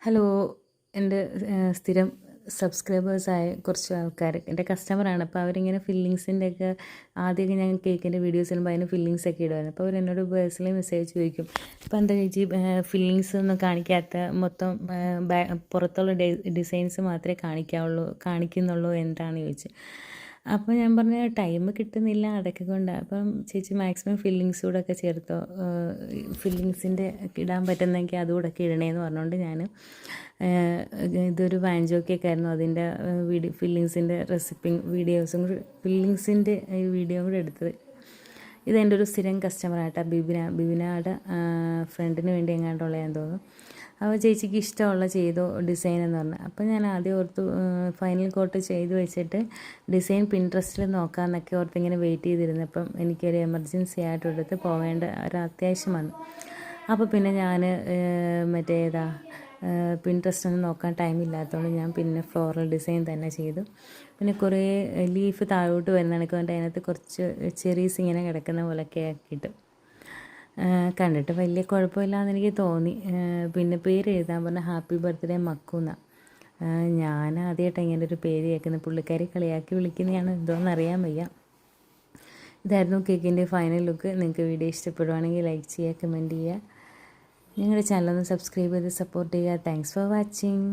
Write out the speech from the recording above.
Hello, എൻ്റെ സ്ഥിരം സബ്സ്ക്രൈബേഴ്സായ കുറച്ച് ആൾക്കാർ എൻ്റെ കസ്റ്റമറാണ്. അപ്പോൾ അവരിങ്ങനെ ഫില്ലിങ്സിൻ്റെയൊക്കെ ആദ്യമൊക്കെ ഞാൻ കേക്കിൻ്റെ വീഡിയോസ് ഇടുമ്പോൾ അതിന് ഫില്ലിങ്സൊക്കെ ഇടുമായിരുന്നു. അപ്പോൾ അവരെന്നോട് പേഴ്സണലി മെസ്സേജ് ചോദിക്കും, ഇപ്പോൾ എന്താ ചേച്ചി ഫില്ലിങ്സ് ഒന്നും കാണിക്കാത്ത, മൊത്തം പുറത്തുള്ള ഡിസൈൻസ് മാത്രമേ കാണിക്കുന്നുള്ളൂ എന്താണെന്ന് ചോദിച്ചു. അപ്പോൾ ഞാൻ പറഞ്ഞു ടൈം കിട്ടുന്നില്ല, അതൊക്കെ കൊണ്ടാണ്. അപ്പം ചേച്ചി മാക്സിമം ഫില്ലിങ്സ് കൂടെ ഒക്കെ ചേർത്തോ, ഫില്ലിങ്സിൻ്റെ ഇടാൻ പറ്റുന്നെങ്കിൽ അതുകൂടെ ഒക്കെ ഇടണേന്ന് പറഞ്ഞുകൊണ്ട് ഞാൻ ഇതൊരു വാഞ്ചോ കേക്കായിരുന്നു. അതിൻ്റെ ഫില്ലിങ്സിൻ്റെ വീഡിയോസും കൂടി, ഫില്ലിങ്സിൻ്റെ വീഡിയോ കൂടെ എടുത്തത്. ഇതെൻ്റെ ഒരു സ്ഥിരം കസ്റ്റമറായിട്ടാ, ബിബിനയുടെ ഫ്രണ്ടിന് വേണ്ടി എങ്ങാണ്ടുള്ളതാന്ന് തോന്നുന്നു. അപ്പോൾ ചേച്ചിക്ക് ഇഷ്ടമുള്ള ചെയ്തോ ഡിസൈൻ എന്ന് പറഞ്ഞു. അപ്പോൾ ഞാൻ ആദ്യം ഓർത്തു ഫൈനൽ കോട്ട് ചെയ്ത് വെച്ചിട്ട് ഡിസൈൻ പിൻട്രസ്റ്റിൽ നോക്കാമെന്നൊക്കെ ഓർത്ത് ഇങ്ങനെ വെയിറ്റ് ചെയ്തിരുന്നപ്പം എനിക്കൊരു എമർജൻസി ആയിട്ടെടുത്ത് പോകേണ്ട ഒരു അത്യാവശ്യം വന്നു. അപ്പോൾ പിന്നെ ഞാൻ പിൻട്രസ്റ്റ് ഒന്നും നോക്കാൻ ടൈമില്ലാത്തതുകൊണ്ട് ഞാൻ പിന്നെ ഫ്ലോറൽ ഡിസൈൻ തന്നെ ചെയ്തു. പിന്നെ കുറേ ലീഫ് താഴോട്ട് വരുന്ന കണക്കുകൊണ്ട് അതിനകത്ത് കുറച്ച് ചെറീസ് ഇങ്ങനെ കിടക്കുന്ന പോലെയൊക്കെ ആക്കിയിട്ട് കണ്ടിട്ട് വലിയ കുഴപ്പമില്ലാന്ന് എനിക്ക് തോന്നി. പിന്നെ പേര് എഴുതാൻ പറഞ്ഞാൽ ഹാപ്പി ബർത്ത്ഡേ മക്കൂന്ന. ഞാൻ ആദ്യമായിട്ട് ഇങ്ങനെ ഒരു പേര് കേൾക്കുന്നത്. പുള്ളിക്കാരി കളിയാക്കി വിളിക്കുന്നതാണ് എന്തോന്ന് അറിയാൻ വയ്യ. ഇതായിരുന്നു കേക്കിൻ്റെ ഫൈനൽ ലുക്ക്. നിങ്ങൾക്ക് വീഡിയോ ഇഷ്ടപ്പെടുവാണെങ്കിൽ ലൈക്ക് ചെയ്യുക, കമൻറ്റ് ചെയ്യുക. ഞങ്ങളുടെ ചാനലൊന്ന് സബ്സ്ക്രൈബ് ചെയ്ത് സപ്പോർട്ട് ചെയ്യുക. Thanks for watching.